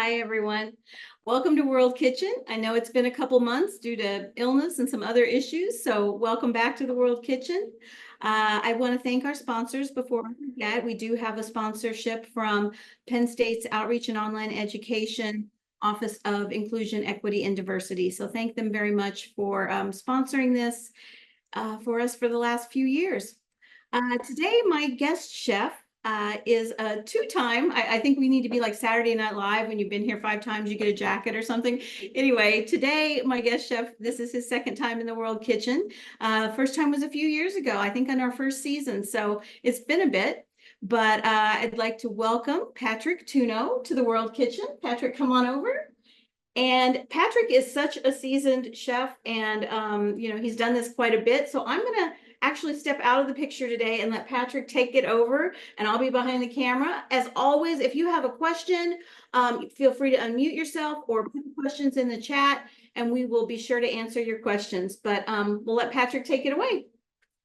Hi, everyone. Welcome to World Kitchen. I know it's been a couple months due to illness and some other issues, so welcome back to the World Kitchen. I want to thank our sponsors before I forget. We do have a sponsorship from Penn State's Outreach and Online Education Office of Inclusion, Equity, and Diversity. So thank them very much for sponsoring this for us for the last few years. Today, my guest chef is a two-time, I think we need to be like Saturday Night Live. When you've been here 5 times, you get a jacket or something. Anyway, today, my guest chef, this is his second time in the World Kitchen. First time was a few years ago, I think on our first season. So it's been a bit, but I'd like to welcome Patrick Tunno to the World Kitchen. Patrick, come on over. And Patrick is such a seasoned chef, and he's done this quite a bit. So I'm gonna actually step out of the picture today and let Patrick take it over, and I'll be behind the camera. As always, if you have a question, feel free to unmute yourself or put questions in the chat, and we will be sure to answer your questions. But we'll let Patrick take it away.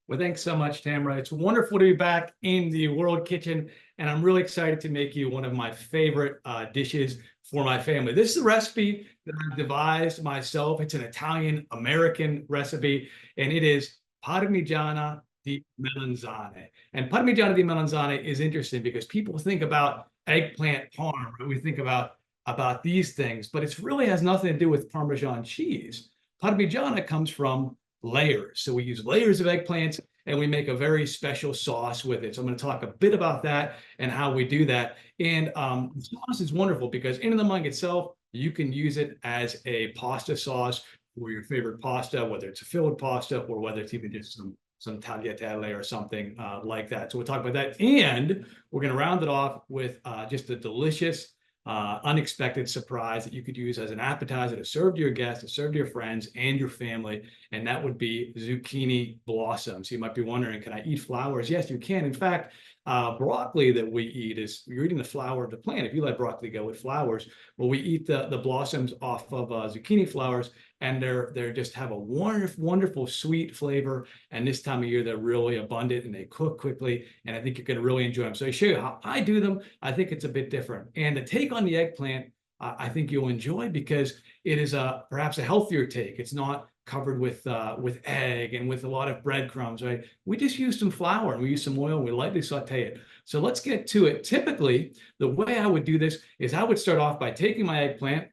Well, thanks so much, Tamara. It's wonderful to be back in the World Kitchen, and I'm really excited to make you one of my favorite dishes for my family. This is a recipe that I've devised myself. It's an Italian-American recipe, and it is parmigiana di melanzane. And parmigiana di melanzane is interesting because people think about eggplant parm, right? We think about these things, but it really has nothing to do with Parmesan cheese. Parmigiana comes from layers. So we use layers of eggplants and we make a very special sauce with it. So I'm going to talk a bit about that and how we do that. And the sauce is wonderful because in the mung itself, you can use it as a pasta sauce for your favorite pasta, whether it's a filled pasta or whether it's even just some tagliatelle or something like that. So we'll talk about that. And we're going to round it off with just a delicious unexpected surprise that you could use as an appetizer to serve to your guests, to serve to your friends and your family, and that would be zucchini blossoms. You might be wondering, can I eat flowers? Yes, you can. In fact, broccoli that we eat is, you're eating the flower of the plant. If you let broccoli go with flowers, well, we eat the blossoms off of zucchini flowers, and they're just have a wonderful sweet flavor. And this time of year, they're really abundant and they cook quickly. And I think you're going to really enjoy them. So I show you how I do them. I think it's a bit different. And the take on the eggplant, I think you'll enjoy because it is perhaps a healthier take. It's not covered with egg and with a lot of breadcrumbs, right? We just use some flour and we use some oil and we lightly saute it. So let's get to it. Typically, the way I would do this is I would start off by taking my eggplant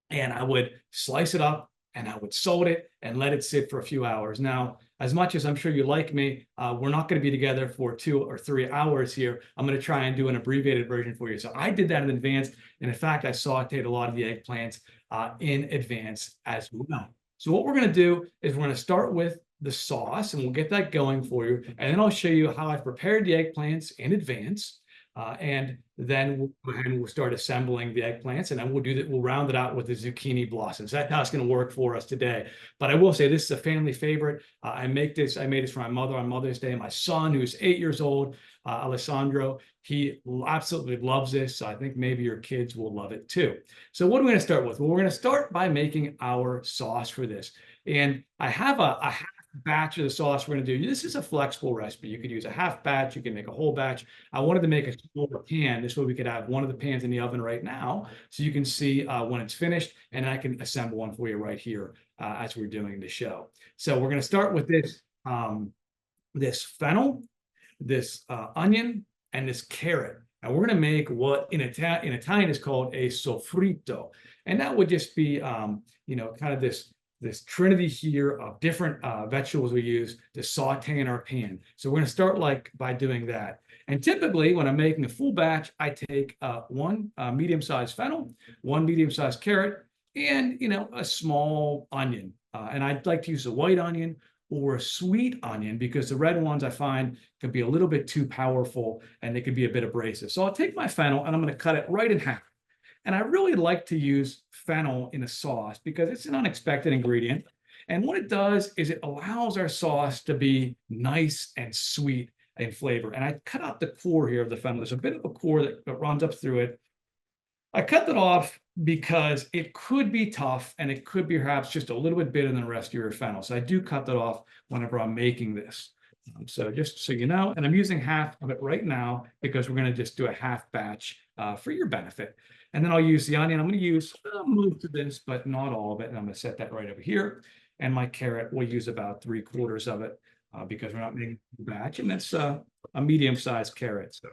and I would slice it up and I would salt it and let it sit for a few hours. Now, as much as I'm sure you like me, we're not going to be together for 2 or 3 hours here. I'm going to try and do an abbreviated version for you. So I did that in advance. And in fact, I sauteed a lot of the eggplants in advance as well. So what we're going to do is we're going to start with the sauce and we'll get that going for you. And then I'll show you how I've prepared the eggplants in advance. And then we'll go ahead and we'll start assembling the eggplants, and then we'll do that. We'll round it out with the zucchini blossoms. That's how it's going to work for us today. But I will say this is a family favorite. I made this for my mother on Mother's Day. My son, who's 8 years old, Alessandro, he absolutely loves this. So I think maybe your kids will love it too. So what are we going to start with? Well, we're going to start by making our sauce for this. And I have a batch of the sauce we're going to do. This is a flexible recipe. You could use a half batch. You can make a whole batch. I wanted to make a smaller pan. This way we could have one of the pans in the oven right now so you can see when it's finished, and I can assemble one for you right here as we're doing the show. So we're going to start with this, this fennel, this onion, and this carrot. And we're going to make what in Italian is called a soffritto. And that would just be, kind of this trinity here of different vegetables we use to saute in our pan. So we're going to start by doing that. And typically when I'm making a full batch, I take one medium-sized fennel, one medium-sized carrot, and a small onion. And I'd like to use a white onion or a sweet onion because the red ones I find can be a little bit too powerful and they can be a bit abrasive. So I'll take my fennel and I'm going to cut it right in half. And I really like to use fennel in a sauce because it's an unexpected ingredient. And what it does is it allows our sauce to be nice and sweet in flavor. And I cut out the core here of the fennel. There's a bit of a core that runs up through it. I cut that off because it could be tough and it could be perhaps just a little bit bitter than the rest of your fennel. So I do cut that off whenever I'm making this. So just so you know, and I'm using half of it right now because we're going to just do a half batch for your benefit. And then I'll use the onion. I'm going to use most of this, but not all of it. And I'm going to set that right over here. And my carrot, we'll use about 3/4 of it because we're not making a batch. And that's a medium-sized carrot. So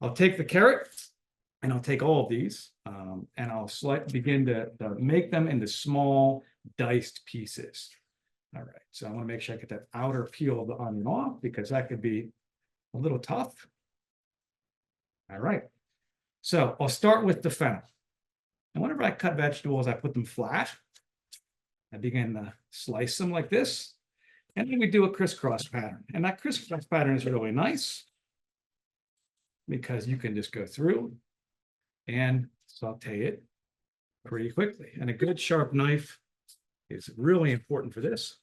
I'll take the carrot and I'll take all of these and I'll begin to make them into small diced pieces. All right, so I want to make sure I get that outer peel of the onion off because that could be a little tough. All right, so I'll start with the fennel. And whenever I cut vegetables, I put them flat. I begin to slice them like this. And then we do a crisscross pattern. And that crisscross pattern is really nice because you can just go through and saute it pretty quickly. And a good sharp knife is really important for this.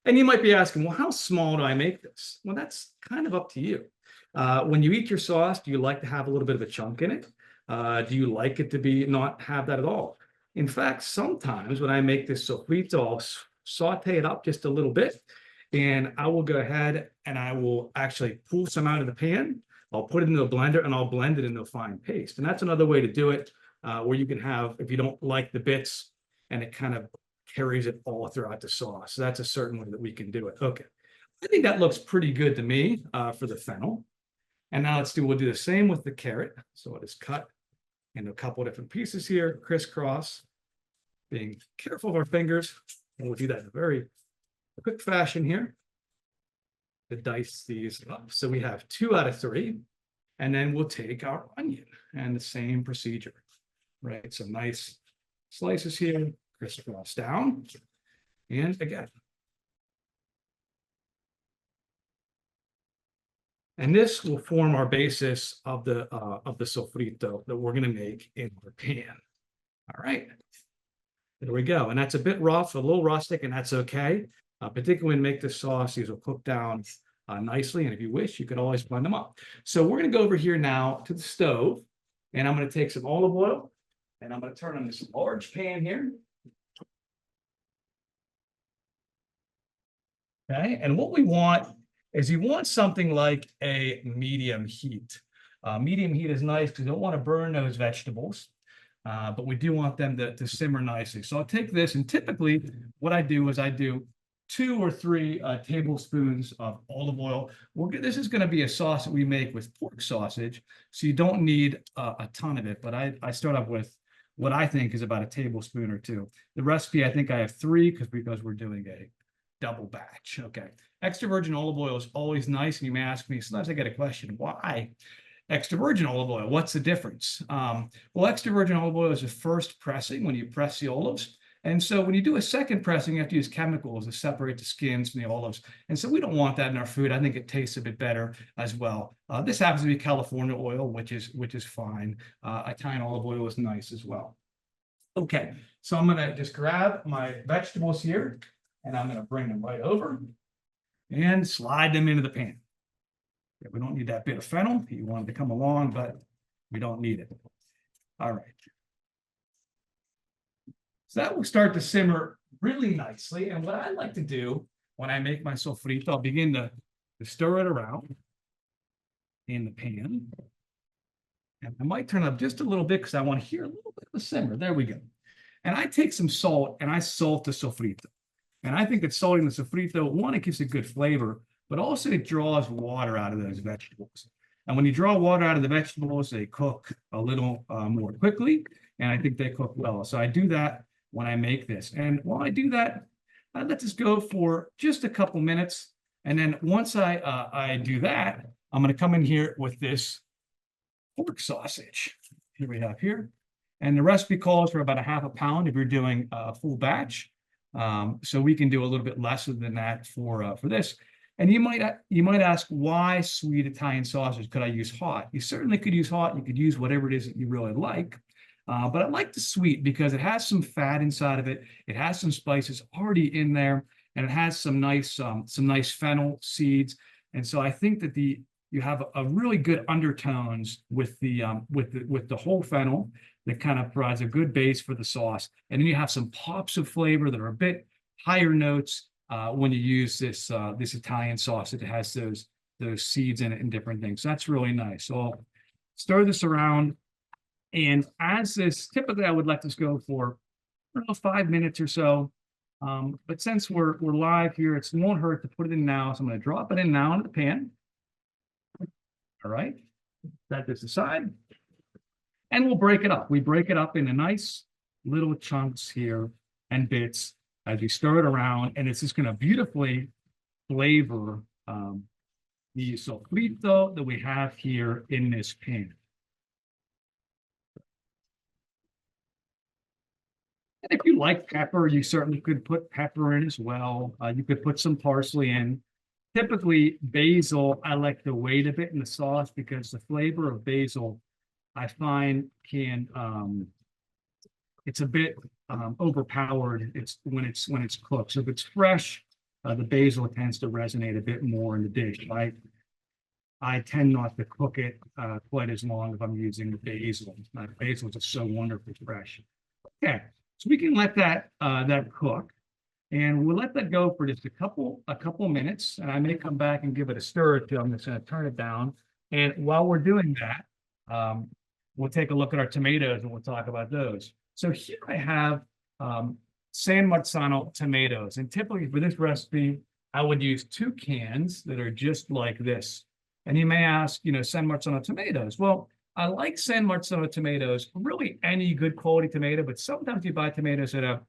And you might be asking, well, how small do I make this? Well, that's kind of up to you. When you eat your sauce, do you like to have a little bit of a chunk in it? Do you like it to not have that at all? In fact, sometimes when I make this sofrito, I'll saute it up just a little bit, and I will go ahead and I will actually pull some out of the pan. I'll put it into a blender and I'll blend it into a fine paste. And that's another way to do it, where you can have, if you don't like the bits, and it kind of carries it all throughout the sauce. So that's a certain way that we can do it. Okay, I think that looks pretty good to me for the fennel. And now we'll do the same with the carrot. So I'll just cut into a couple of different pieces here, crisscross, being careful of our fingers. And we'll do that in a very quick fashion here to dice these up. So we have 2 out of 3. And then we'll take our onion and the same procedure, right? Some nice slices here, crisscross down. And again. And this will form our basis of the sofrito that we're going to make in our pan. All right, there we go. And that's a bit rough, a little rustic, and that's okay. Particularly when you make the sauce, these will cook down nicely. And if you wish, you could always blend them up. So we're going to go over here now to the stove, and I'm going to take some olive oil, and I'm going to turn on this large pan here. Okay, and what we want is you want something like a medium heat. Medium heat is nice because you don't want to burn those vegetables, but we do want them to simmer nicely. So I'll take this, and typically what I do is I do 2 or 3 tablespoons of olive oil. This is going to be a sauce that we make with pork sausage, so you don't need a ton of it, but I start off with what I think is about a tablespoon or 2. The recipe, I think I have 3 because we're doing a double batch. Okay. Extra virgin olive oil is always nice. And you may ask me, sometimes I get a question, why extra virgin olive oil? What's the difference? Well, extra virgin olive oil is the first pressing when you press the olives. And so when you do a second pressing, you have to use chemicals to separate the skins from the olives. And so we don't want that in our food. I think it tastes a bit better as well. This happens to be California oil, which is fine. Italian olive oil is nice as well. Okay, so I'm going to just grab my vegetables here, and I'm going to bring them right over and slide them into the pan. Yeah, we don't need that bit of fennel. You want it to come along, but we don't need it. All right. So that will start to simmer really nicely. And what I like to do when I make my sofrito, I'll begin to stir it around in the pan. And I might turn up just a little bit because I want to hear a little bit of a simmer. There we go. And I take some salt and I salt the sofrito. And I think that salting the sofrito, one, it gives a good flavor, but also it draws water out of those vegetables. And when you draw water out of the vegetables, they cook a little more quickly, and I think they cook well. So I do that when I make this. And while I do that, I let this go for just a couple minutes. And then once I do that, I'm going to come in here with this pork sausage. Here we have here. And the recipe calls for about a half a pound if you're doing a full batch. So we can do a little bit less than that for this. And you might ask, why sweet Italian sausage? Could I use hot? You certainly could use hot. You could use whatever it is that you really like. But I like the sweet because it has some fat inside of it. It has some spices already in there, and it has some nice fennel seeds. And so I think that you have a really good undertones with the whole fennel that kind of provides a good base for the sauce. And then you have some pops of flavor that are a bit higher notes when you use this Italian sauce that has those seeds in it and different things. So that's really nice. So I'll Stir this around. And as this, typically I would let this go for, I don't know, 5 minutes or so. But since we're live here, it won't hurt to put it in now. So I'm going to drop it in now in the pan. All right. Set this aside. And we'll break it up. We break it up into nice little chunks here and bits as we stir it around. And it's just going to beautifully flavor the sofrito that we have here in this pan. And if you like pepper, you certainly could put pepper in as well. You could put some parsley in. Typically, basil, I like to wait a bit in the sauce because the flavor of basil, I find, can it's a bit overpowered. It's when it's cooked. So if it's fresh, the basil tends to resonate a bit more in the dish. I tend not to cook it quite as long if I'm using the basil. Basil is just so wonderfully fresh. Okay. So we can let that cook, and we'll let that go for just a couple minutes. And I may come back and give it a stir or two. I'm just going to turn it down. And while we're doing that, we'll take a look at our tomatoes and we'll talk about those. So here I have San Marzano tomatoes, and typically for this recipe, I would use 2 cans that are just like this. And you may ask, San Marzano tomatoes. Well, I like San Marzano tomatoes, really any good quality tomato, but sometimes you buy tomatoes that have,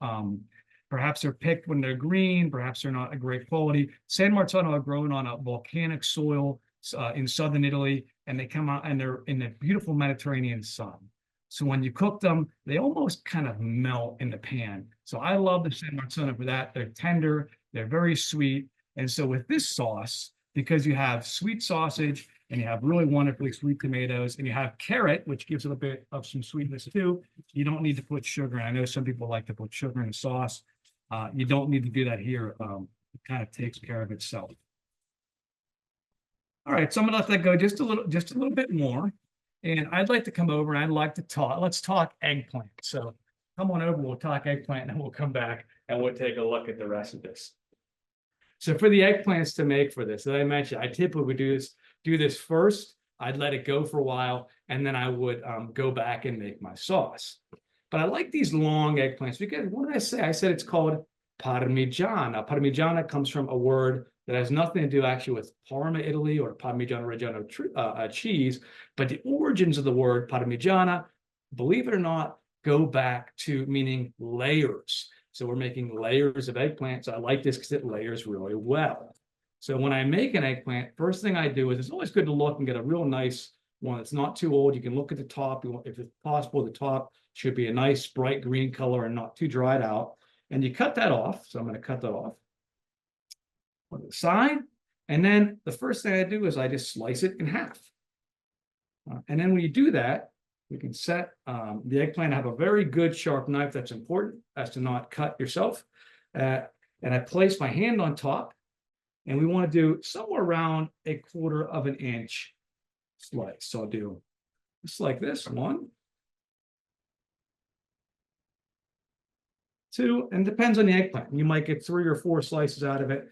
perhaps they're picked when they're green, perhaps they're not a great quality. San Marzano are grown on a volcanic soil in southern Italy, and they come out and they're in the beautiful Mediterranean sun. So when you cook them, they almost kind of melt in the pan. So I love the San Marzano for that. They're tender, they're very sweet. And so with this sauce, because you have sweet sausage, and you have really wonderfully sweet tomatoes, and you have carrot, which gives it a bit of some sweetness too. You don't need to put sugar. I know some people like to put sugar in the sauce. You don't need to do that here. It kind of takes care of itself. All right, so I'm gonna let that go just a little bit more. And I'd like to come over and I'd like to talk. Let's talk eggplant. So come on over, we'll talk eggplant, and then we'll come back and we'll take a look at the rest of this. So for the eggplants to make for this, as I mentioned, I typically would do this first. I'd let it go for a while, and then I would go back and make my sauce. But I like these long eggplants because what did I say? I said it's called parmigiana. Parmigiana comes from a word that has nothing to do actually with Parma, Italy, or Parmigiano Reggiano cheese, but the origins of the word parmigiana, believe it or not, go back to meaning layers. So we're making layers of eggplant. So I like this because it layers really well. So when I make an eggplant, first thing I do is it's always good to look and get a real nice one that's not too old. You can look at the top. If it's possible, the top should be a nice bright green color and not too dried out. And you cut that off. So I'm going to cut that off on the side. And then the first thing I do is I just slice it in half. And then when you do that, we can set the eggplant. I have a very good sharp knife. That's important as to not cut yourself. And I place my hand on top. And we want to do somewhere around 1/4 of an inch slice. So I'll do just like this, 1, 2, and depends on the eggplant. You might get 3 or 4 slices out of it.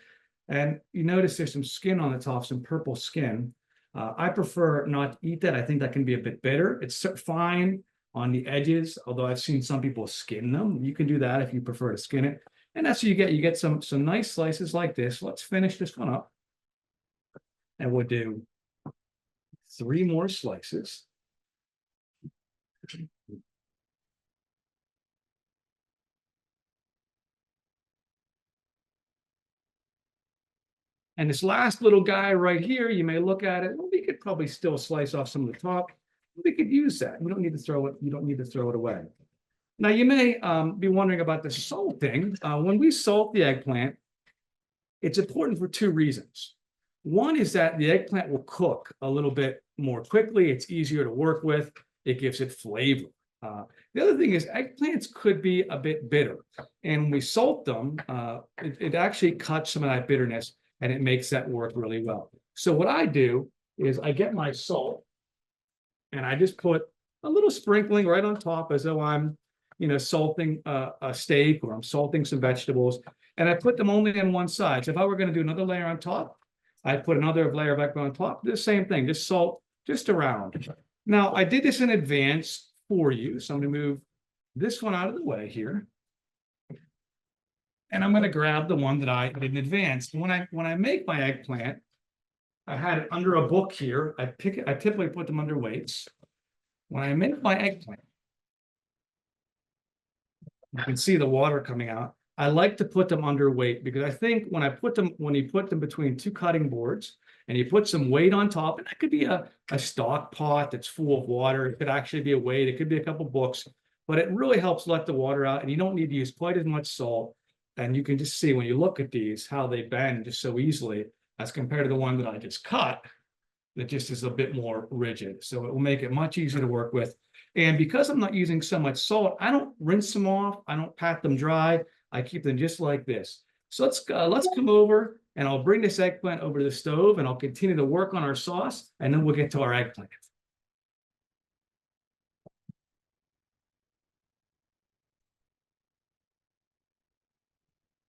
And you notice there's some skin on the top, some purple skin. I prefer not to eat that. I think that can be a bit bitter. It's fine on the edges, although I've seen some people skin them. You can do that if you prefer to skin it. And that's what you get. You get some nice slices like this. Let's finish this one up. And we'll do 3 more slices. And this last little guy right here, you may look at it. Well, we could probably still slice off some of the top. We could use that. You don't need to throw it. You don't need to throw it away. Now, you may be wondering about the salting. When we salt the eggplant, it's important for 2 reasons. One is that the eggplant will cook a little bit more quickly. It's easier to work with. It gives it flavor. The other thing is eggplants could be a bit bitter. And when we salt them, it actually cuts some of that bitterness, and it makes that work really well. So what I do is I get my salt, and I just put a little sprinkling right on top as though I'm salting a steak, or I'm salting some vegetables, and I put them only on one side. So if I were going to do another layer on top, I'd put another layer of eggplant on top. The same thing, just salt just around. Now, I did this in advance for you, so I'm going to move this one out of the way here. And I'm going to grab the one that I did in advance. When I make my eggplant, I had it under a book here. I typically put them under weights. When I make my eggplant, you can see the water coming out. I like to put them under weight because I think when you put them between two cutting boards and you put some weight on top, and that could be a stock pot that's full of water. It could actually be a weight. It could be a couple books, but it really helps let the water out, and you don't need to use quite as much salt. And you can just see when you look at these, how they bend just so easily as compared to the one that I just cut that just is a bit more rigid. So it will make it much easier to work with. And because I'm not using so much salt, I don't rinse them off. I don't pat them dry. I keep them just like this. So let's come over and I'll bring this eggplant over to the stove and I'll continue to work on our sauce and then we'll get to our eggplant.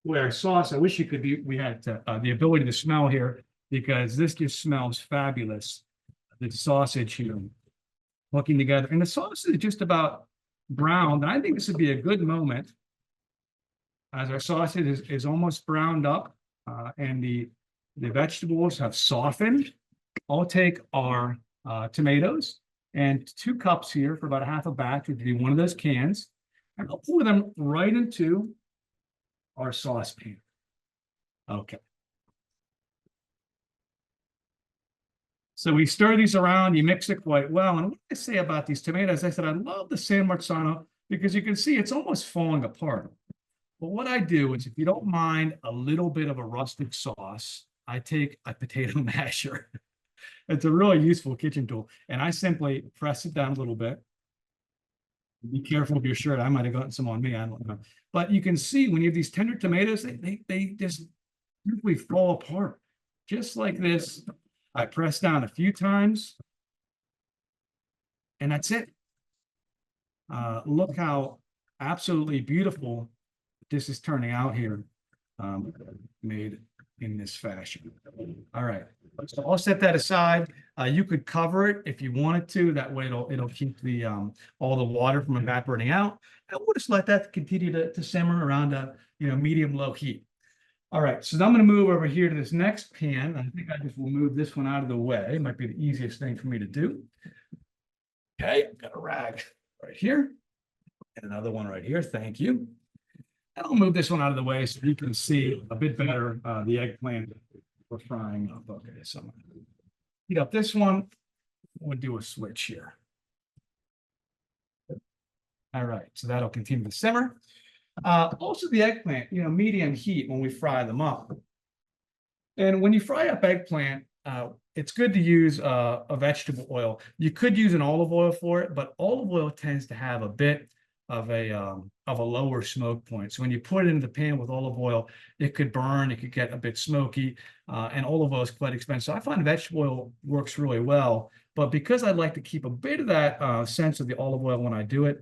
Where sauce, I wish you could be, we had the ability to smell here because this just smells fabulous. The sausage here working together, and the sauce is just about browned. And I think this would be a good moment as our sausage is almost browned up and the vegetables have softened. I'll take our tomatoes and 2 cups here for about half a batch, which would be one of those cans, and I'll pour them right into our saucepan. Okay. So we stir these around, you mix it quite well. And what I say about these tomatoes, I said, I love the San Marzano because you can see it's almost falling apart. But what I do is, if you don't mind a little bit of a rustic sauce, I take a potato masher. It's a really useful kitchen tool. And I simply press it down a little bit. Be careful of your shirt. I might have gotten some on me. I don't know. But you can see when you have these tender tomatoes, they just simply fall apart. Just like this. I press down a few times. And that's it. Look how absolutely beautiful this is turning out here. Made in this fashion. All right. So I'll set that aside. You could cover it if you wanted to. That way it'll keep the all the water from evaporating out. And we'll just let that continue to simmer around a medium low heat. All right, so now I'm going to move over here to this next pan. I think I just will move this one out of the way. It might be the easiest thing for me to do. Okay, I've got a rag right here and another one right here. Thank you. And I'll move this one out of the way so you can see a bit better the eggplant we're frying up. Okay, so I'm going to heat up this one. We'll do a switch here. All right, so that'll continue to simmer. Also the eggplant, medium heat when we fry them up. And when you fry up eggplant, it's good to use a vegetable oil. You could use an olive oil for it, but olive oil tends to have a bit of a lower smoke point. So when you put it in the pan with olive oil, it could burn, it could get a bit smoky, and olive oil is quite expensive. So I find vegetable oil works really well, but because I like to keep a bit of that sense of the olive oil when I do it,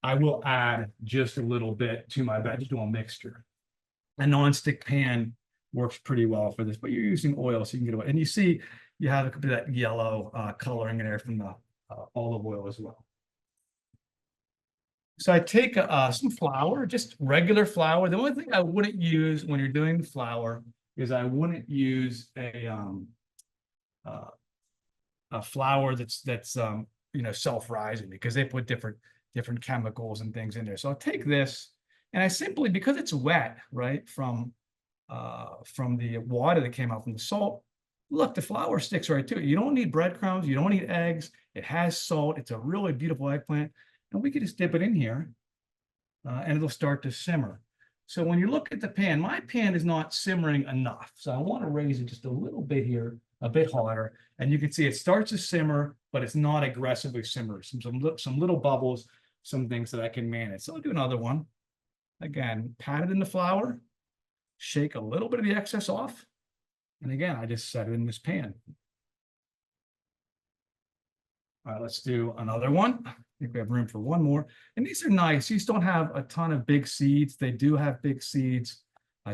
I will add just a little bit to my vegetable mixture. A nonstick pan works pretty well for this, but you're using oil, so you can get away. And you see you have a bit of that yellow coloring in there from the olive oil as well. So I take some flour, just regular flour. The only thing I wouldn't use when you're doing the flour is I wouldn't use a flour that's self-rising, because they put different chemicals and things in there. So I'll take this and I simply, because it's wet, right, from the water that came out from the salt, look, the flour sticks right to it. You don't need breadcrumbs, you don't need eggs. It has salt. It's a really beautiful eggplant. And we can just dip it in here and it'll start to simmer. So when you look at the pan, my pan is not simmering enough. So I want to raise it just a little bit here, a bit hotter. And you can see it starts to simmer, but it's not aggressively simmering. Some little bubbles, some things that I can manage. So I'll do another one. Again, pat it in the flour, shake a little bit of the excess off. And again, I just set it in this pan. All right, let's do another one. I think we have room for one more. And these are nice. These don't have a ton of big seeds. They do have big seeds.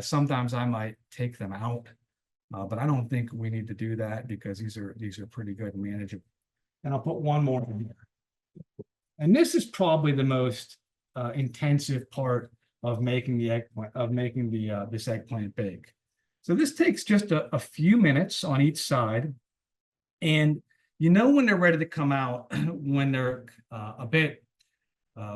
Sometimes I might take them out, but I don't think we need to do that because these are pretty good and manageable. And I'll put one more in here. And this is probably the most intensive part of making the eggplant, this eggplant bake. So this takes just a few minutes on each side. And you know when they're ready to come out, when they're a bit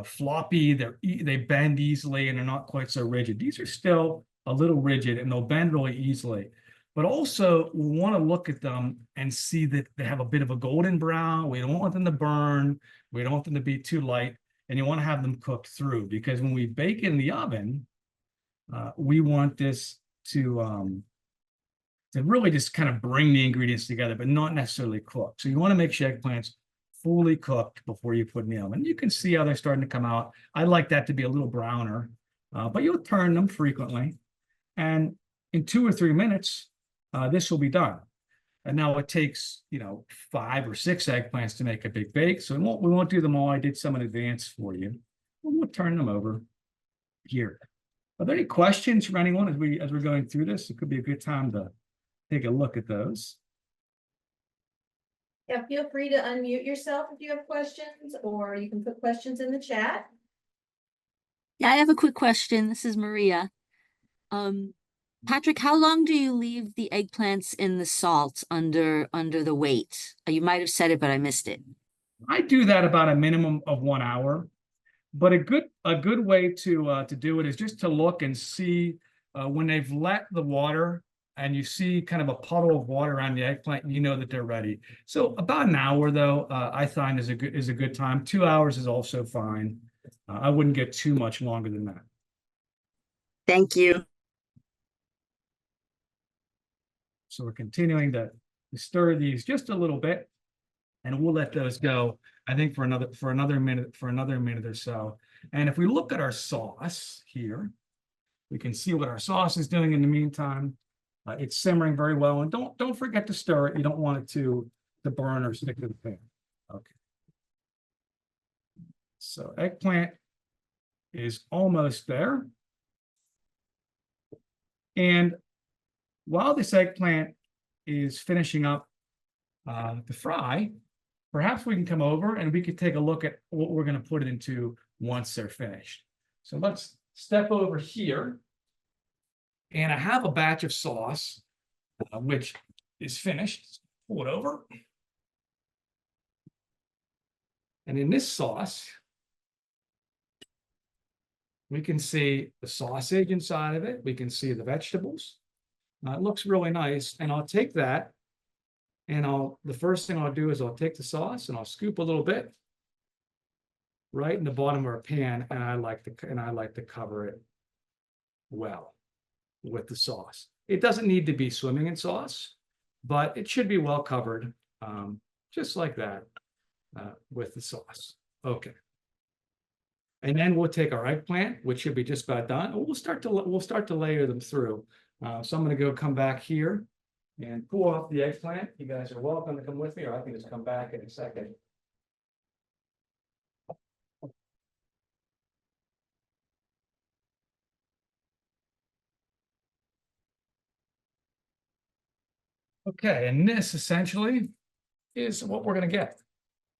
floppy, they bend easily and they're not quite so rigid. These are still a little rigid and they'll bend really easily. But also we want to look at them and see that they have a bit of a golden brown. We don't want them to burn. We don't want them to be too light. And you want to have them cooked through, because when we bake in the oven, we want this to really just kind of bring the ingredients together, but not necessarily cook. So you want to make sure eggplants fully cooked before you put in the oven. You can see how they're starting to come out. I like that to be a little browner, but you'll turn them frequently. And in 2 or 3 minutes, this will be done. And now it takes, 5 or 6 eggplants to make a big bake. So we won't do them all. I did some in advance for you. We'll turn them over here. Are there any questions from anyone as we're going through this? It could be a good time to take a look at those. Yeah, feel free to unmute yourself if you have questions, or you can put questions in the chat. Yeah, I have a quick question. This is Maria. Patrick, how long do you leave the eggplants in the salt under the weight? You might have said it, but I missed it. I do that about a minimum of 1 hour. But a good way to do it is just to look and see when they've let the water and you see kind of a puddle of water around the eggplant, you know that they're ready. So about an hour, though, I find is a good time. 2 hours is also fine. I wouldn't get too much longer than that. Thank you. So we're continuing to stir these just a little bit, and we'll let those go, I think, for another minute or so. And if we look at our sauce here, we can see what our sauce is doing in the meantime. It's simmering very well, and don't forget to stir it. You don't want it to burn or stick to the pan. Okay. So eggplant is almost there. And while this eggplant is finishing up the fry, perhaps we can come over and we could take a look at what we're going to put it into once they're finished. So let's step over here. And I have a batch of sauce, which is finished. Pull it over. And in this sauce, we can see the sausage inside of it. We can see the vegetables. It looks really nice. And I'll take that. And the first thing I'll do is I'll take the sauce and I'll scoop a little bit right in the bottom of our pan, and I like to cover it well with the sauce. It doesn't need to be swimming in sauce, but it should be well covered, just like that, with the sauce. Okay. And then we'll take our eggplant, which should be just about done. We'll start to layer them through. So I'm going to come back here and pull off the eggplant. You guys are welcome to come with me, or I can just come back in a second. Okay, and this essentially is what we're going to get.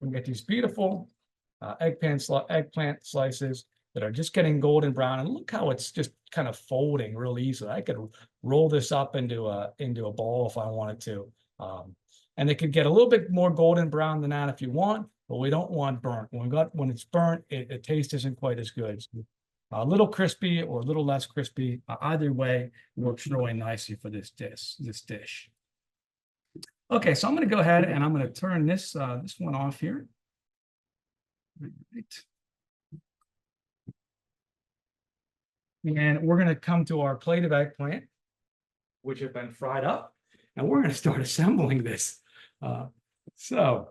We're going to get these beautiful eggplant slices that are just getting golden brown. And look how it's just kind of folding real easily. I could roll this up into a ball if I wanted to. And they could get a little bit more golden brown than that if you want, but we don't want burnt. When it's burnt, the taste isn't quite as good. So a little crispy or a little less crispy, either way works really nicely for this dish. Okay, so I'm going to go ahead and I'm going to turn this one off here. Right. And we're going to come to our plate of eggplant, which have been fried up, and we're going to start assembling this. So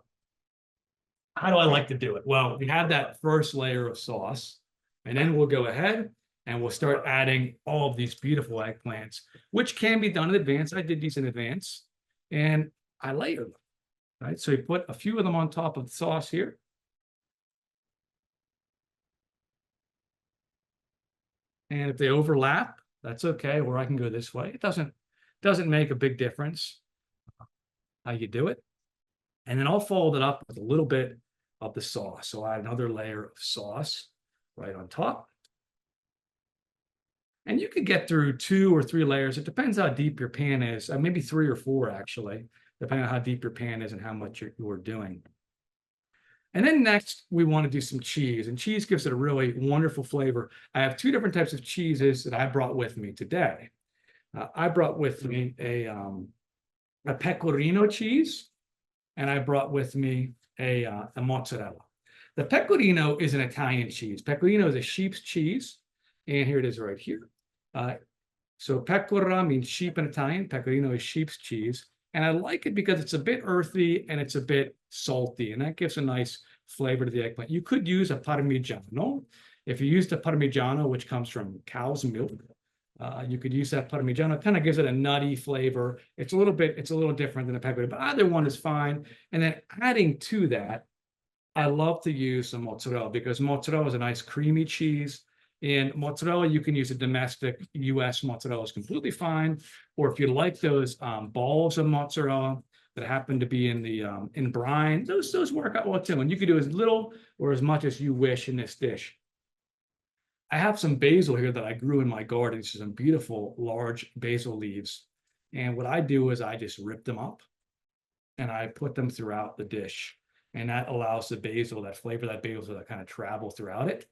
how do I like to do it? Well, we have that first layer of sauce, and then we'll go ahead and we'll start adding all of these beautiful eggplants, which can be done in advance. I did these in advance, and I layer them, right? So you put a few of them on top of the sauce here. And if they overlap, that's okay, or I can go this way. It doesn't make a big difference how you do it. And then I'll follow that up with a little bit of the sauce. So I add another layer of sauce right on top. And you could get through 2 or 3 layers. It depends how deep your pan is, maybe 3 or 4 actually, depending on how deep your pan is and how much you're doing. And then next, we want to do some cheese, and cheese gives it a really wonderful flavor. I have 2 different types of cheeses that I brought with me today. I brought with me a pecorino cheese, and I brought with me a mozzarella. The pecorino is an Italian cheese. Pecorino is a sheep's cheese, and here it is right here. So pecora means sheep in Italian. Pecorino is sheep's cheese. And I like it because it's a bit earthy and it's a bit salty, and that gives a nice flavor to the eggplant. You could use a parmigiano. If you use the parmigiano, which comes from cow's milk, you could use that parmigiano. It kind of gives it a nutty flavor. It's a little different than a pecorino, but either one is fine. And then adding to that, I love to use some mozzarella because mozzarella is a nice creamy cheese. And mozzarella, you can use a domestic US mozzarella is completely fine. Or if you like those balls of mozzarella that happen to be in the in brine, those work out well too. And you can do as little or as much as you wish in this dish. I have some basil here that I grew in my garden. These are some beautiful large basil leaves. And what I do is I just rip them up and I put them throughout the dish. And that allows the basil, that flavor, that basil to kind of travel throughout it.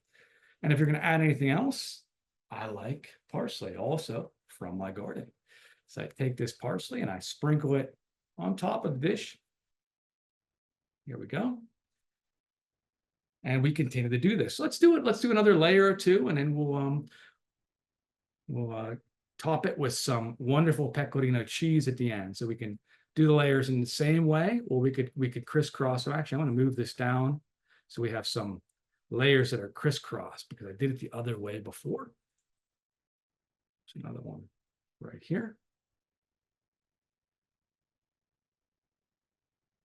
And if you're going to add anything else, I like parsley also from my garden. So I take this parsley and I sprinkle it on top of the dish. Here we go. And we continue to do this. So let's do it. Let's do another layer or 2, and then we'll top it with some wonderful pecorino cheese at the end. So we can do the layers in the same way, or we could crisscross. So actually, I want to move this down so we have some layers that are crisscross because I did it the other way before. There's another one right here.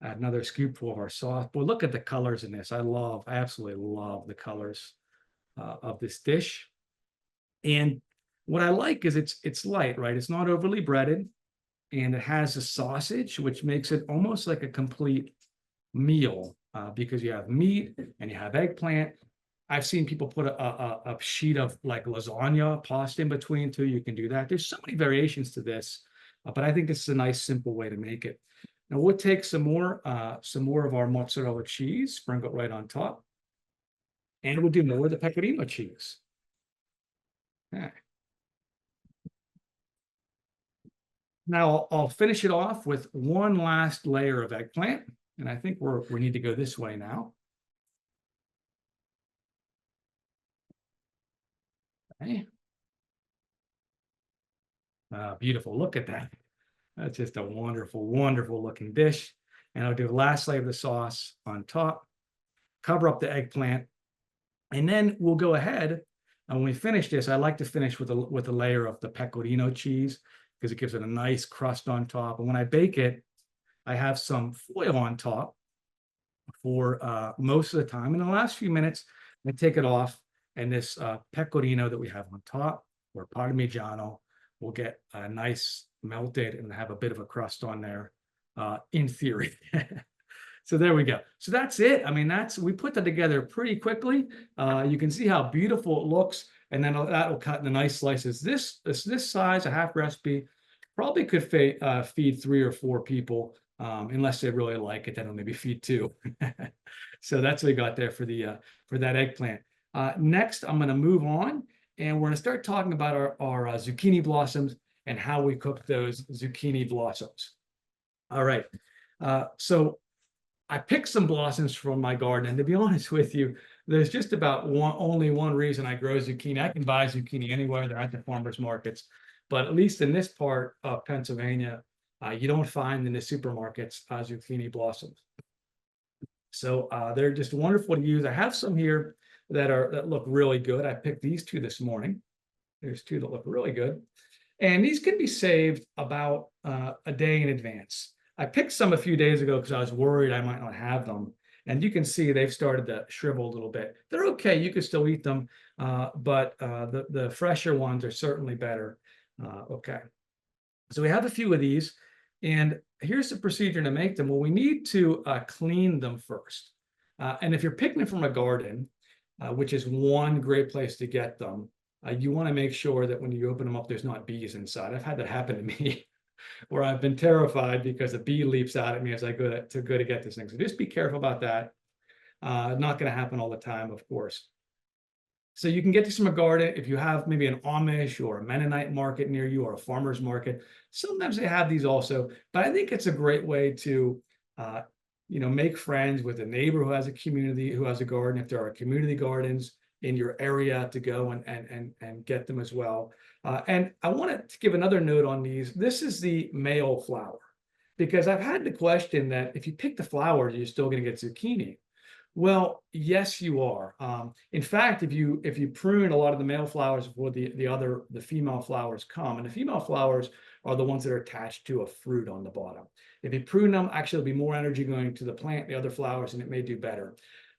Add another scoopful of our sauce. Boy, look at the colors in this. I absolutely love the colors of this dish. And what I like is it's light, right? It's not overly breaded, and it has a sausage, which makes it almost like a complete meal because you have meat and you have eggplant. I've seen people put a sheet of like lasagna pasta in between too. You can do that. There's so many variations to this, but I think this is a nice, simple way to make it. Now we'll take some more of our mozzarella cheese, sprinkle it right on top, and we'll do more of the pecorino cheese. Okay. Now I'll finish it off with one last layer of eggplant, and I think we need to go this way now. Okay. Beautiful. Look at that. That's just a wonderful, wonderful looking dish. And I'll do the last layer of the sauce on top, cover up the eggplant, and then we'll go ahead. And when we finish this, I like to finish with a layer of the pecorino cheese because it gives it a nice crust on top. And when I bake it, I have some foil on top for most of the time. In the last few minutes, I take it off, and this pecorino that we have on top, or parmigiano, will get a nice melted and have a bit of a crust on there, in theory. So there we go. So that's it. I mean, we put that together pretty quickly. You can see how beautiful it looks, and then that will cut into nice slices. This size, a half recipe, probably could feed 3 or 4 people, unless they really like it. Then it'll maybe feed 2. So that's what we got there for that eggplant. Next, I'm going to move on, and we're going to start talking about our zucchini blossoms and how we cook those zucchini blossoms. All right. So I picked some blossoms from my garden, and to be honest with you, there's just about only one reason I grow zucchini. I can buy zucchini anywhere. They're at the farmers markets, but at least in this part of Pennsylvania, you don't find in the supermarkets zucchini blossoms. So they're just wonderful to use. I have some here that look really good. I picked these 2 this morning. There's 2 that look really good. And these can be saved about a day in advance. I picked some a few days ago because I was worried I might not have them. And you can see they've started to shrivel a little bit. They're okay. You can still eat them, but the fresher ones are certainly better. Okay. So we have a few of these. And here's the procedure to make them. Well, we need to clean them first. And if you're picking them from a garden, which is one great place to get them, you want to make sure that when you open them up, there's not bees inside. I've had that happen to me where I've been terrified because a bee leaps out at me as I go to get this thing. So just be careful about that. Not going to happen all the time, of course. So you can get this from a garden. If you have maybe an Amish or a Mennonite market near you or a farmer's market, sometimes they have these also. But I think it's a great way to, make friends with a neighbor who has a community, who has a garden. If there are community gardens in your area, to go and get them as well. And I wanted to give another note on these. This is the male flower, because I've had the question that if you pick the flowers, you're still going to get zucchini. Well, yes, you are. In fact, if you prune a lot of the male flowers before the female flowers come, and the female flowers are the ones that are attached to a fruit on the bottom. If you prune them, actually there'll be more energy going to the plant, the other flowers, and it may do better.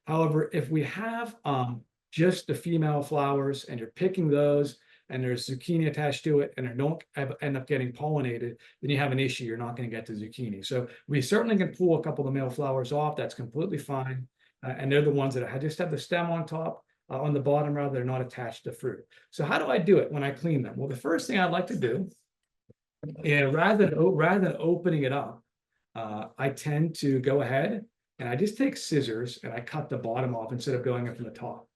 However, if we have just the female flowers and you're picking those and there's zucchini attached to it and they don't end up getting pollinated, then you have an issue. You're not going to get the zucchini. So we certainly can pull a couple of the male flowers off. That's completely fine. And they're the ones that just have the stem on top, on the bottom, rather, they're not attached to fruit. So how do I do it when I clean them? Well, the first thing I'd like to do, rather than opening it up, I tend to go ahead and I just take scissors and I cut the bottom off instead of going up from the top.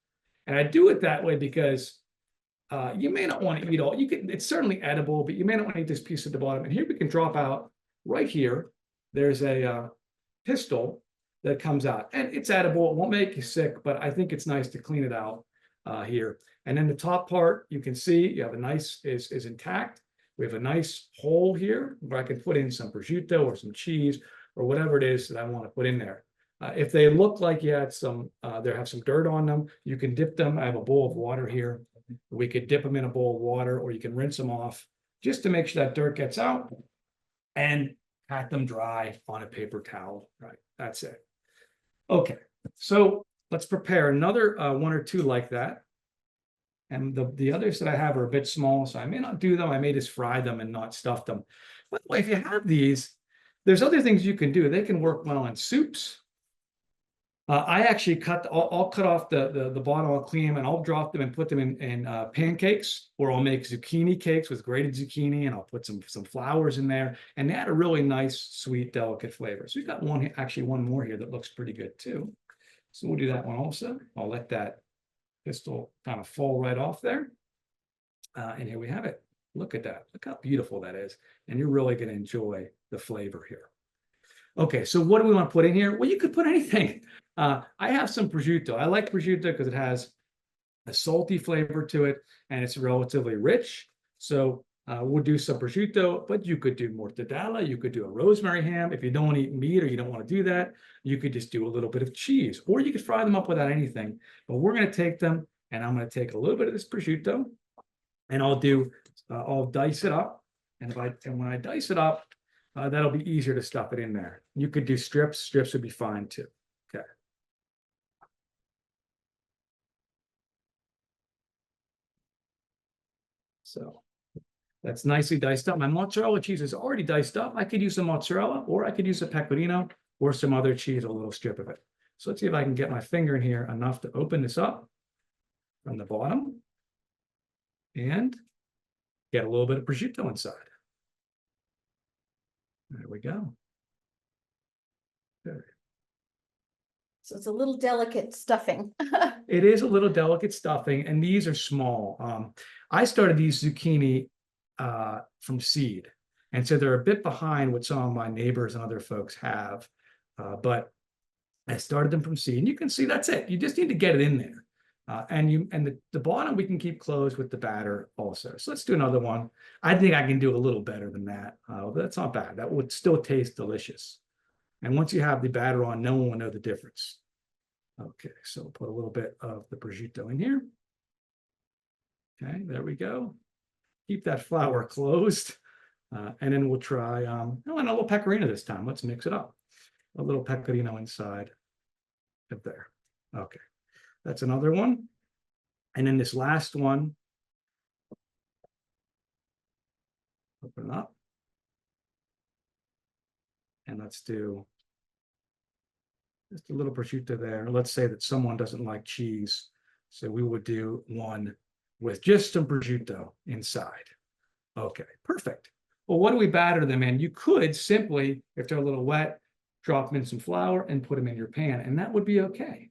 And I do it that way because you may not want to eat all. It's certainly edible, but you may not want to eat this piece at the bottom. And here we can drop out right here. There's a pistil that comes out, and it's edible. It won't make you sick, but I think it's nice to clean it out here. And then the top part, you can see you have a nice is intact. We have a nice hole here where I can put in some prosciutto or some cheese or whatever it is that I want to put in there. If they look like you had they have some dirt on them, you can dip them. I have a bowl of water here. We could dip them in a bowl of water, or you can rinse them off just to make sure that dirt gets out, and pat them dry on a paper towel. Right, that's it. Okay, so let's prepare another one or two like that. And the others that I have are a bit small, so I may not do them. I may just fry them and not stuff them. By the way, if you have these, there's other things you can do. They can work well in soups. I actually I'll cut off the bottom, I'll clean them, and I'll drop them and put them in pancakes, or I'll make zucchini cakes with grated zucchini, and I'll put some flowers in there, and they add a really nice, sweet, delicate flavor. So we've got one more here that looks pretty good too. So we'll do that one also. I'll let that pistil kind of fall right off there. And here we have it. Look at that. Look how beautiful that is. And you're really going to enjoy the flavor here. Okay, so what do we want to put in here? Well, you could put anything. I have some prosciutto. I like prosciutto because it has a salty flavor to it, and it's relatively rich. So we'll do some prosciutto, but you could do mortadella. You could do a rosemary ham. If you don't eat meat or you don't want to do that, you could just do a little bit of cheese, or you could fry them up without anything. But we're going to take them, and I'm going to take a little bit of this prosciutto, and I'll dice it up. And when I dice it up, that'll be easier to stuff it in there. You could do strips. Strips would be fine too. Okay. So that's nicely diced up. My mozzarella cheese is already diced up. I could use some mozzarella, or I could use a pecorino or some other cheese, a little strip of it. So let's see if I can get my finger in here enough to open this up from the bottom and get a little bit of prosciutto inside. There we go. Good. So it's a little delicate stuffing. It is a little delicate stuffing, and these are small. I started these zucchini from seed, and so they're a bit behind what some of my neighbors and other folks have, but I started them from seed, and you can see that's it. You just need to get it in there, and the bottom we can keep closed with the batter also. So let's do another one. I think I can do a little better than that. That's not bad. That would still taste delicious. And once you have the batter on, no one will know the difference. Okay, so we'll put a little bit of the prosciutto in here. Okay, there we go. Keep that flour closed. And then we'll try, and a little pecorino this time. Let's mix it up. A little pecorino inside of there. Okay, that's another one. And then this last one, open it up. And let's do just a little prosciutto there. Let's say that someone doesn't like cheese. So we would do one with just some prosciutto inside. Okay, perfect. Well, what do we batter them in? You could simply, if they're a little wet, drop them in some flour and put them in your pan, and that would be okay.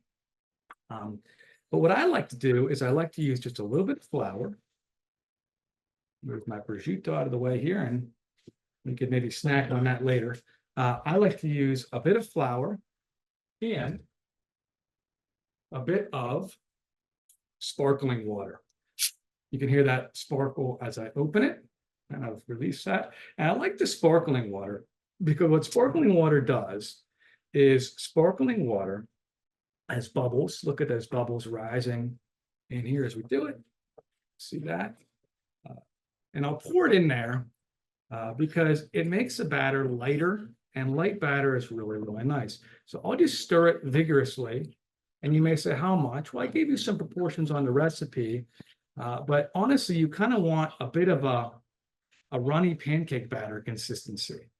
But what I like to do is I like to use just a little bit of flour. Move my prosciutto out of the way here, and we could maybe snack on that later. I like to use a bit of flour and a bit of sparkling water. You can hear that sparkle as I open it, and I've released that. And I like the sparkling water because what sparkling water does is sparkling water has bubbles. Look at those bubbles rising in here as we do it. See that? And I'll pour it in there because it makes the batter lighter, and light batter is really, really nice. So I'll just stir it vigorously. And you may say, how much? Well, I gave you some proportions on the recipe, but honestly, you kind of want a bit of a runny pancake batter consistency.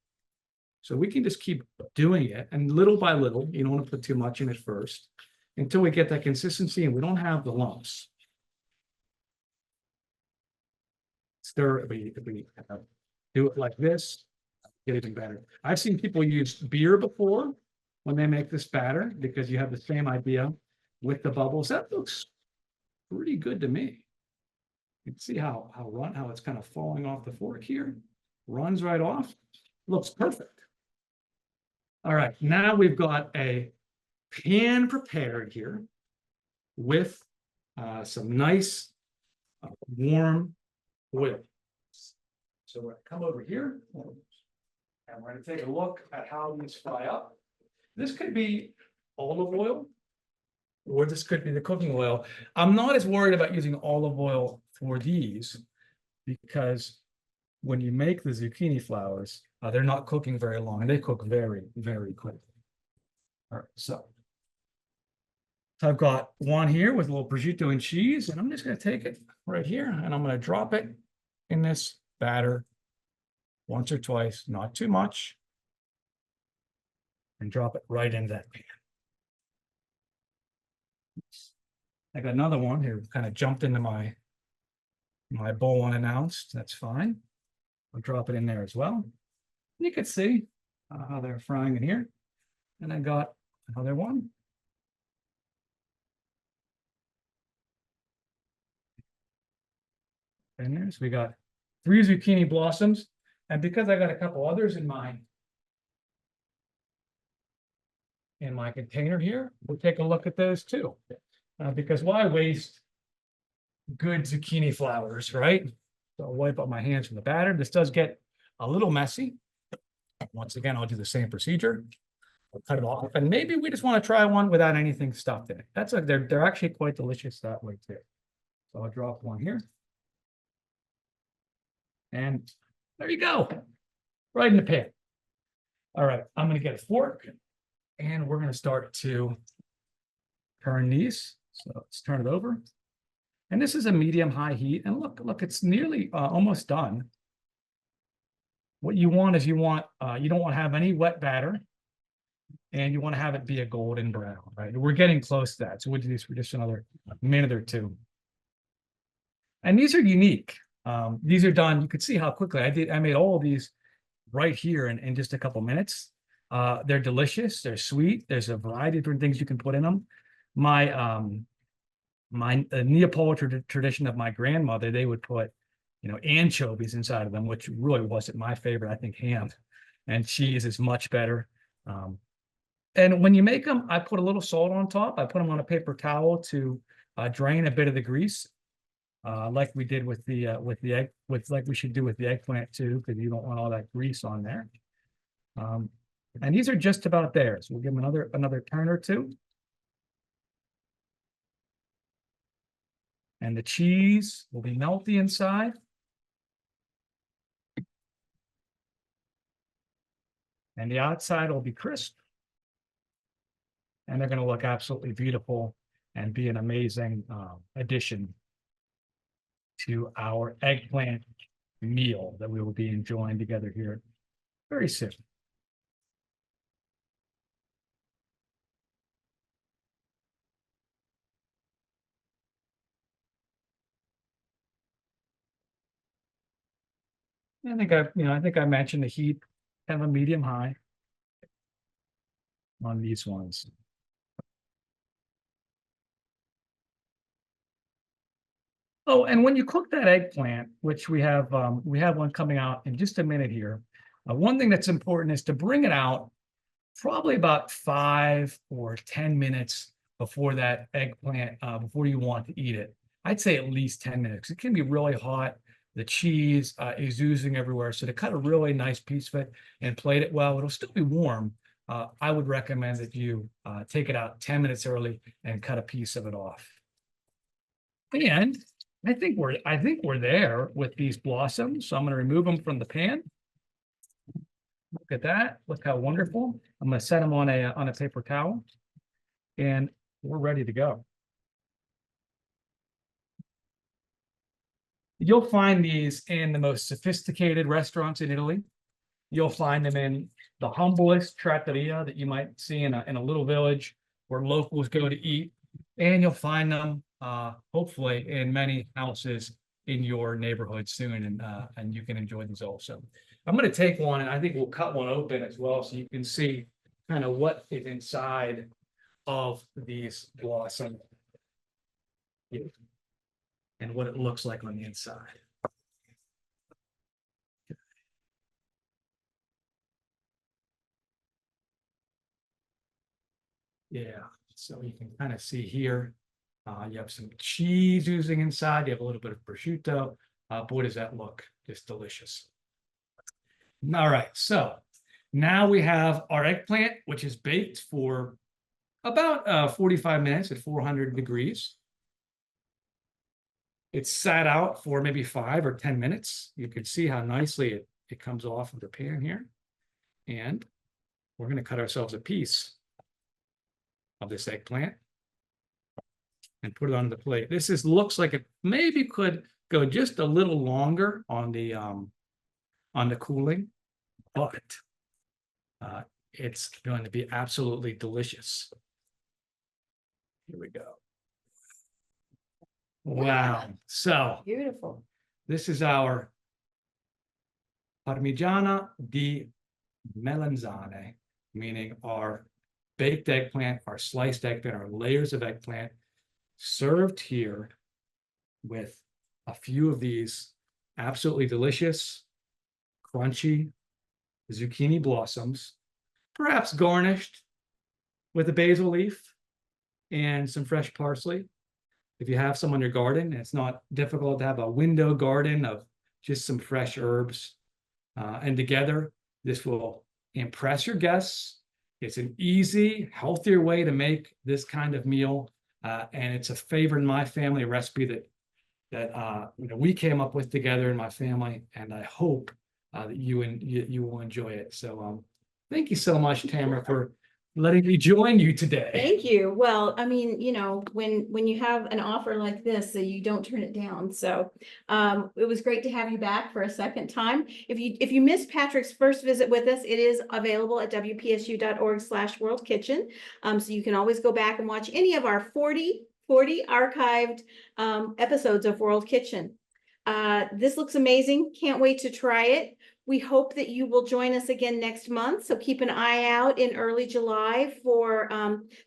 So we can just keep doing it, and little by little, you don't want to put too much in at first, until we get that consistency and we don't have the lumps. Stir it, we do it like this, get it even better. I've seen people use beer before when they make this batter because you have the same idea with the bubbles. That looks pretty good to me. You can see how it's kind of falling off the fork here. Runs right off. Looks perfect. All right, now we've got a pan prepared here with some nice warm oil. So we're going to come over here and we're going to take a look at how these fry up. This could be olive oil, or this could be the cooking oil. I'm not as worried about using olive oil for these because when you make the zucchini flowers, they're not cooking very long. They cook very, very quickly. All right, so I've got one here with a little prosciutto and cheese, and I'm just going to take it right here and I'm going to drop it in this batter once or twice, not too much, and drop it right into that pan. I got another one here, kind of jumped into my bowl unannounced. That's fine. I'll drop it in there as well. You can see how they're frying in here. And I got another one. And there, so we got 3 zucchini blossoms. And because I got a couple others in my container here, we'll take a look at those too. Because why waste good zucchini flowers, right? So I'll wipe up my hands from the batter. This does get a little messy. Once again, I'll do the same procedure. I'll cut it off, and maybe we just want to try one without anything stuffed in it. They're actually quite delicious that way too. So I'll drop one here. And there you go, right in the pan. All right, I'm going to get a fork, and we're going to start to turn these. So let's turn it over. And this is a medium-high heat. And look, it's nearly almost done. What you want is you don't want to have any wet batter, and you want to have it be a golden brown, right? We're getting close to that. So we'll do this for just another minute or two. And these are unique. These are done. You could see how quickly I made all of these right here in just a couple minutes. They're delicious. They're sweet. There's a variety of different things you can put in them. My Neapolitan tradition of my grandmother, they would put, anchovies inside of them, which really wasn't my favorite. I think ham and cheese is much better. And when you make them, I put a little salt on top. I put them on a paper towel to drain a bit of the grease, like we did with the egg, like we should do with the eggplant too, because you don't want all that grease on there. And these are just about there. So we'll give them another turn or two. And the cheese will be melty inside. And the outside will be crisp. And they're going to look absolutely beautiful and be an amazing addition to our eggplant meal that we will be enjoying together here very soon. I think I mentioned the heat, kind of a medium high on these ones. Oh, and when you cook that eggplant, which we have one coming out in just a minute here. One thing that's important is to bring it out probably about 5 or 10 minutes before that eggplant, before you want to eat it. I'd say at least 10 minutes. It can be really hot. The cheese is oozing everywhere. So to cut a really nice piece of it and plate it well, it'll still be warm. I would recommend that you take it out 10 minutes early and cut a piece of it off. And I think we're there with these blossoms. So I'm going to remove them from the pan. Look at that. Look how wonderful. I'm going to set them on a paper towel. And we're ready to go. You'll find these in the most sophisticated restaurants in Italy. You'll find them in the humblest trattoria that you might see in a little village where locals go to eat. And you'll find them hopefully in many houses in your neighborhood soon, and you can enjoy these also. I'm going to take one, and I think we'll cut one open as well, so you can see kind of what is inside of these blossoms and what it looks like on the inside. Yeah, so you can kind of see here, you have some cheese oozing inside. You have a little bit of prosciutto. Boy, does that look just delicious. All right, so now we have our eggplant, which is baked for about 45 minutes at 400 degrees. It's sat out for maybe 5 or 10 minutes. You can see how nicely it comes off of the pan here. And we're going to cut ourselves a piece of this eggplant and put it on the plate. This looks like it maybe could go just a little longer on the cooling, but it's going to be absolutely delicious. Here we go. Wow. So Beautiful. this is our parmigiana di melanzane, meaning our baked eggplant, our sliced eggplant, our layers of eggplant, served here with a few of these absolutely delicious, crunchy zucchini blossoms, perhaps garnished with a basil leaf and some fresh parsley. If you have some on your garden, it's not difficult to have a window garden of just some fresh herbs. And together, this will impress your guests. It's an easy, healthier way to make this kind of meal. And it's a favorite in my family, a recipe that we came up with together in my family. And I hope that you will enjoy it. So thank you so much, Tamara, for letting me join you today. Thank you. Well, I mean, when you have an offer like this, so you don't turn it down. So it was great to have you back for a second time. If you missed Patrick's first visit with us, it is available at wpsu.org/worldkitchen. So you can always go back and watch any of our 40 archived episodes of World Kitchen. This looks amazing. Can't wait to try it. We hope that you will join us again next month. So keep an eye out in early July for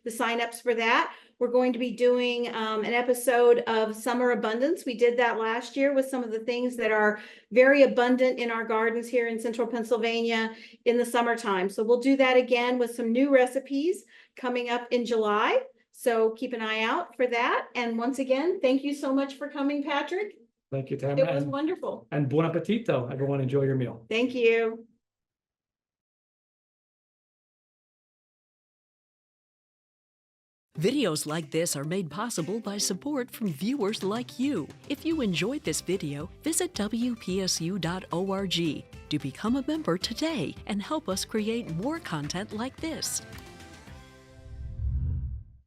the signups for that. We're going to be doing an episode of Summer Abundance. We did that last year with some of the things that are very abundant in our gardens here in central Pennsylvania in the summertime. So we'll do that again with some new recipes coming up in July. So keep an eye out for that. And once again, thank you so much for coming, Patrick. Thank you, Tamara. It was wonderful. And buon appetito. Everyone enjoy your meal. Thank you. Videos like this are made possible by support from viewers like you. If you enjoyed this video, visit WPSU.org to become a member today and help us create more content like this.